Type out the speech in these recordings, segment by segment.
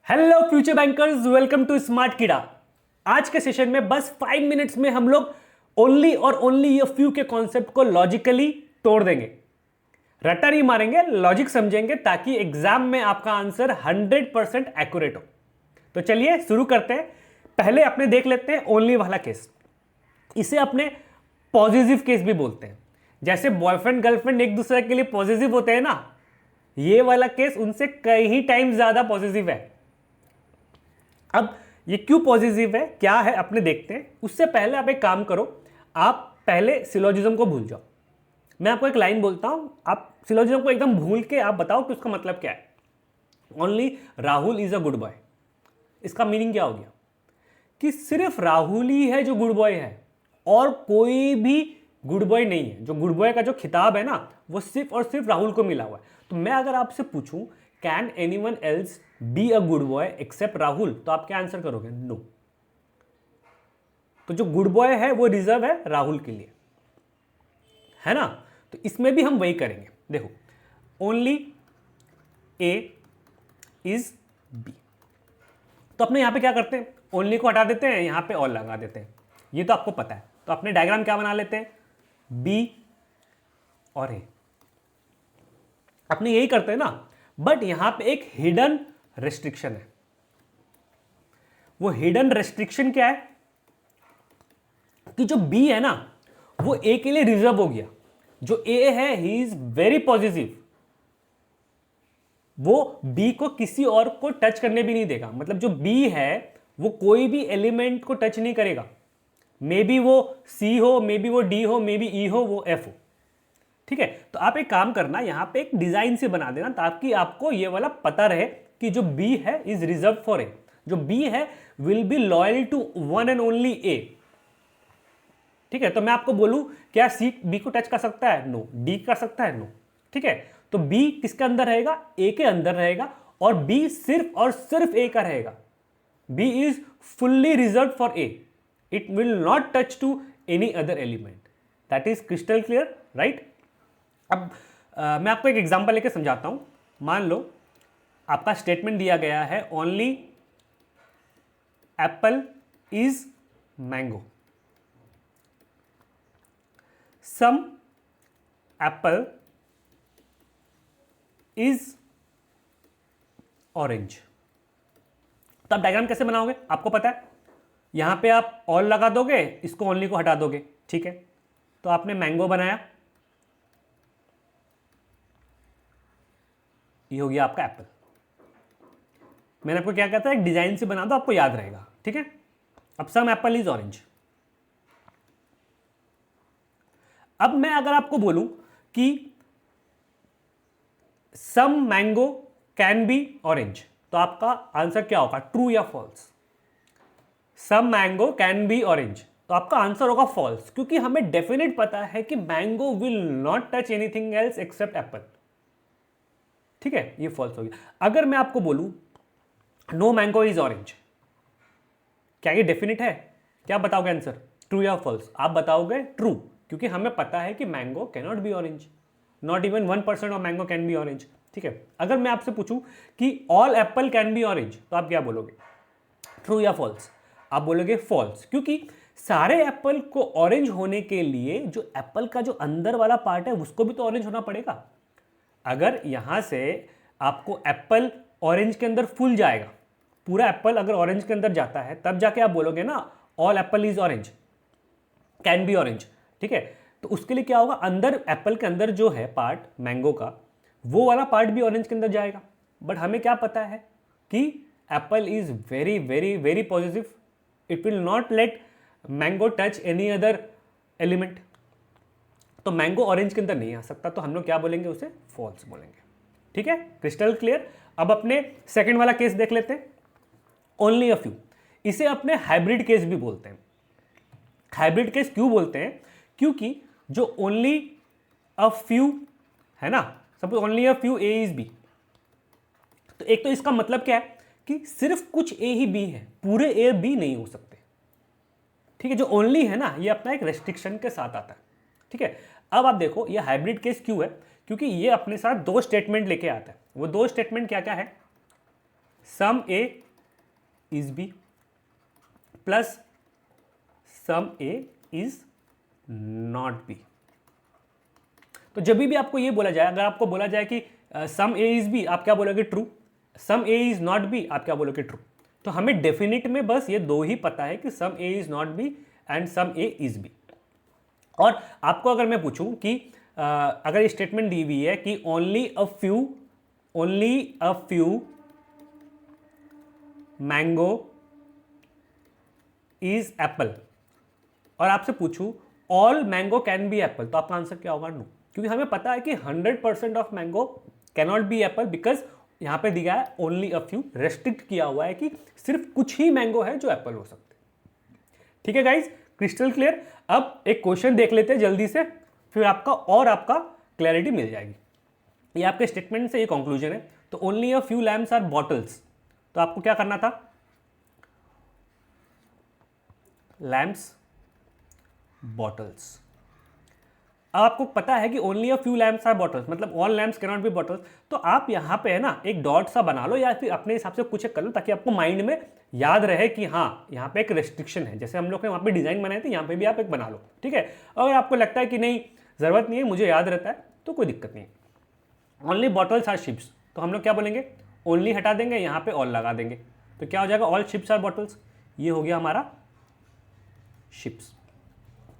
Hello future bankers, welcome to smart Keeda. आज के session में बस 5 मिनट्स में हम लोग ओनली और ओनली ये फ्यू के कॉन्सेप्ट को लॉजिकली तोड़ देंगे। रट्टा नहीं मारेंगे, लॉजिक समझेंगे ताकि एग्जाम में आपका आंसर 100% एक्यूरेट हो। तो चलिए शुरू करते हैं। पहले अपने देख लेते हैं ओनली वाला केस। इसे अपने पॉजिटिव केस भी बोलते हैं। जैसे बॉयफ्रेंड गर्लफ्रेंड एक दूसरे के लिए पॉजिटिव होते हैं ना, ये वाला केस उनसे कई टाइम ज्यादा पॉजिटिव है। अब ये क्यों पॉजिटिव है, क्या है, अपने देखते हैं। उससे पहले आप एक काम करो, आप पहले सिलोजिज्म को भूल जाओ। मैं आपको एक लाइन बोलता हूं, आप सिलोजिज्म को एकदम भूल के आप बताओ कि उसका मतलब क्या है। Only Rahul is a good boy, इसका मीनिंग क्या हो गया कि सिर्फ राहुल ही है जो गुड बॉय है और कोई भी गुड बॉय नहीं है। जो गुड बॉय का जो खिताब है ना, वो सिर्फ और सिर्फ राहुल को मिला हुआ है। तो मैं अगर आपसे पूछूं can anyone else be a good boy except Rahul, तो आप क्या आंसर करोगे? नो। तो जो गुड बॉय है वो रिजर्व है राहुल के लिए, है ना। तो इसमें भी हम वही करेंगे। देखो, ओनली ए इज बी, तो अपने यहां पे क्या करते हैं, ओनली को हटा देते हैं, यहां पे और लगा देते हैं। ये तो आपको पता है। तो अपने डायग्राम क्या बना लेते हैं, बी और ए। अपने यही करते हैं ना, बट यहां पे एक हिडन रेस्ट्रिक्शन है। वो हिडन रेस्ट्रिक्शन क्या है कि जो बी है ना, वो ए के लिए रिजर्व हो गया। जो ए है, ही इज वेरी पॉजिटिव, वो बी को किसी और को टच करने भी नहीं देगा। मतलब जो बी है वो कोई भी एलिमेंट को टच नहीं करेगा। मे बी वो सी हो, मे बी वो डी हो, मे बी ई हो, वो एफ हो। ठीक है। तो आप एक काम करना, यहां पे एक डिजाइन से बना देना ताकि आपको ये वाला पता रहे कि जो बी है इज रिजर्व फॉर ए। जो बी है will be loyal to one and only A. ठीक है। तो मैं आपको बोलूं क्या सी बी को टच कर सकता है? नो। डी कर सकता है? नो। ठीक है। तो बी किसके अंदर रहेगा? ए के अंदर रहेगा, और बी सिर्फ और सिर्फ ए का रहेगा। B is fully reserve for A, it will not touch to any other element. That is crystal clear, right. अब मैं आपको एक एग्जांपल लेके समझाता हूं। मान लो आपका स्टेटमेंट दिया गया है only apple is mango, some apple is orange. तो आप डायग्राम कैसे बनाओगे? आपको पता है, यहां पे आप ऑल लगा दोगे, इसको ओनली को हटा दोगे। ठीक है। तो आपने मैंगो बनाया, ये हो गया आपका एप्पल। मैंने आपको क्या कहता है, एक डिजाइन से बना दो, आपको याद रहेगा। ठीक है। अब सम एप्पल इज ऑरेंज। अब मैं अगर आपको बोलूं कि some mango can be orange, तो आपका आंसर क्या होगा, ट्रू या false? Some mango can be orange, तो आपका आंसर होगा फॉल्स, क्योंकि हमें डेफिनेट पता है कि mango will not touch anything else except Apple. ठीक है, ये फॉल्स हो गया। अगर मैं आपको बोलूं नो मैंगो इज ऑरेंज, क्या ये डेफिनेट है? क्या बताओगे आंसर, ट्रू या फॉल्स? आप बताओगे ट्रू, क्योंकि हमें पता है कि mango can not be orange, not even 1% of mango can be orange. ठीक है। अगर मैं आपसे पूछूं कि all Apple can be orange, तो आप क्या बोलोगे, ट्रू या फॉल्स? आप बोलोगे फॉल्स, क्योंकि सारे एप्पल को ऑरेंज होने के लिए जो एप्पल का जो अंदर वाला पार्ट है उसको भी तो ऑरेंज होना पड़ेगा। अगर यहां से आपको एप्पल ऑरेंज के अंदर फूल जाएगा, पूरा एप्पल अगर ऑरेंज के अंदर जाता है, तब जाके आप बोलोगे ना all Apple is orange, can be orange. ठीक है। तो उसके लिए क्या होगा, अंदर एप्पल के अंदर जो है पार्ट मैंगो का, वो वाला पार्ट भी ऑरेंज के अंदर जाएगा। बट हमें क्या पता है कि Apple is very very very positive, it will not let mango touch any other element. तो मैंगो ऑरेंज के अंदर नहीं आ सकता, तो हम लोग क्या बोलेंगे, उसे फॉल्स बोलेंगे। ठीक है, क्रिस्टल क्लियर। अब अपने सेकंड वाला केस देख लेते हैं, ओनली अ फ्यू। इसे अपने हाइब्रिड केस भी बोलते हैं। हाइब्रिड केस क्यों बोलते हैं? क्योंकि जो ओनली अ फ्यू है ना, suppose only a few A is B, तो एक तो इसका मतलब क्या है कि सिर्फ कुछ ए ही बी है, पूरे ए बी नहीं हो सकते। ठीक है। जो ओनली है ना, ये अपना एक रेस्ट्रिक्शन के साथ आता है। ठीक है। अब आप देखो ये हाइब्रिड केस क्यों है, क्योंकि ये अपने साथ दो स्टेटमेंट लेके आता है। वो दो स्टेटमेंट क्या क्या है, some A is B plus some A is not B. तो जब भी आपको ये बोला जाए, अगर आपको बोला जाए कि सम ए इज बी, आप क्या बोलोगे? True. Some A is not B, आप क्या बोलोगे? ट्रू। तो हमें डेफिनेट में बस ये दो ही पता है कि some A is not B and some A is B. और आपको अगर मैं पूछूं कि अगर स्टेटमेंट दी हुई है कि only a few mango is Apple, और आपसे पूछूं all mango can B Apple, तो आपका आंसर क्या होगा? नो। क्योंकि हमें पता है कि 100% of mango can not B Apple, because यहां पे दिया है ओनली अ फ्यू, रेस्ट्रिक्ट किया हुआ है कि सिर्फ कुछ ही मैंगो है जो एप्पल हो सकते हैं। ठीक है गाइज, क्रिस्टल क्लियर। अब एक क्वेश्चन देख लेते हैं जल्दी से, फिर आपका क्लैरिटी मिल जाएगी। ये आपके स्टेटमेंट से ये कंक्लूजन है। तो only a few lamps are bottles, तो आपको क्या करना था? Lamps bottles. अब आपको पता है कि only a few lamps are bottles, मतलब all lamps can not be bottles. तो आप यहाँ पे है ना एक डॉट सा बना लो या फिर अपने हिसाब से कुछ कर लो, ताकि आपको माइंड में याद रहे कि हाँ यहाँ पे एक रेस्ट्रिक्शन है। जैसे हम लोग ने वहाँ पे डिजाइन बनाए थे, यहाँ पे भी आप एक बना लो। ठीक है, अगर आपको लगता है कि नहीं जरूरत नहीं है, मुझे याद रहता है, तो कोई दिक्कत नहीं। ओनली बॉटल्स आर शिप्स, तो हम लोग क्या बोलेंगे? ओनली हटा देंगे, यहाँ पे ऑल लगा देंगे, तो क्या हो जाएगा? All ships are bottles. ये हो गया हमारा शिप्स।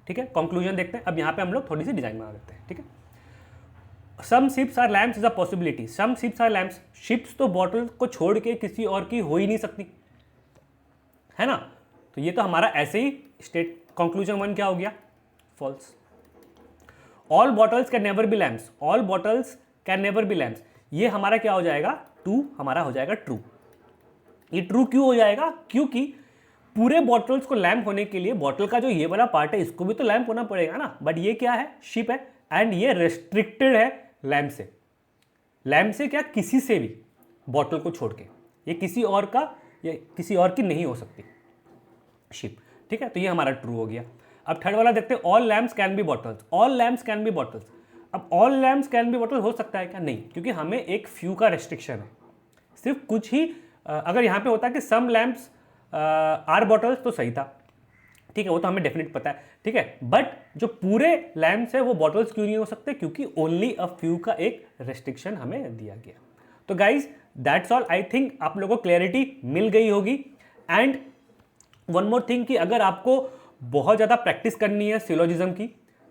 ठीक है, कंक्लूजन देखते हैं। अब यहाँ पे हम लोग थोड़ी सी डिजाइन बना देते हैं। ठीक है, some ships are lamps is a possibility. Some ships are lamps, ships तो बॉटल को छोड़ के किसी और की हो ही नहीं सकती, है ना। तो ये तो हमारा ऐसे ही स्टेट कंक्लूजन 1 क्या हो गया? False. All bottles can never be lamps, all bottles can never be lamps, ये हमारा क्या हो जाएगा? 2 हमारा हो जाएगा ट्रू। ये ट्रू क्यों हो जाएगा? क्योंकि पूरे बॉटल्स को लैम्प होने के लिए बॉटल का जो ये वाला पार्ट है इसको भी तो लैम्प होना पड़ेगा ना, बट ये क्या है? शिप है, एंड ये रेस्ट्रिक्टेड है लैम्प से। लैम्प से क्या? किसी से भी, बॉटल को छोड़ के, ये किसी और का, ये किसी और की नहीं हो सकती शिप। ठीक है, तो ये हमारा ट्रू हो गया। अब थर्ड वाला देखते हैं, all lamps can be bottles. All lamps can be bottles, अब all lamps can be bottles हो सकता है क्या? नहीं, क्योंकि हमें एक फ्यू का रेस्ट्रिक्शन है, सिर्फ कुछ ही। अगर यहाँ पे होता कि सम लैम्प्स आर बॉटल्स तो सही था, ठीक है, वो तो हमें डेफिनेट पता है। ठीक है, बट जो पूरे लैम्प्स है वो बॉटल्स क्यों नहीं हो सकते? क्योंकि ओनली अ फ्यू का एक रेस्ट्रिक्शन हमें दिया गया। तो guys that's all. I think आप लोगों को क्लैरिटी मिल गई होगी। एंड वन मोर थिंग कि अगर आपको बहुत ज़्यादा प्रैक्टिस करनी है सिलोजिज्म की,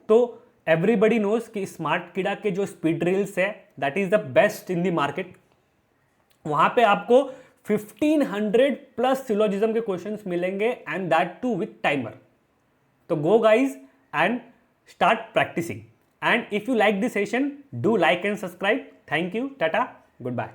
तो एवरीबडी नोज कि स्मार्ट किडा के जो स्पीड ड्रिल्स है that is the best in the market. वहां पे आपको 1500 प्लस सिलोजिज्म के क्वेश्चंस मिलेंगे, and that too with timer. तो go guys and start practicing. And if you like this session, do like and subscribe. Thank you, tata, good bye.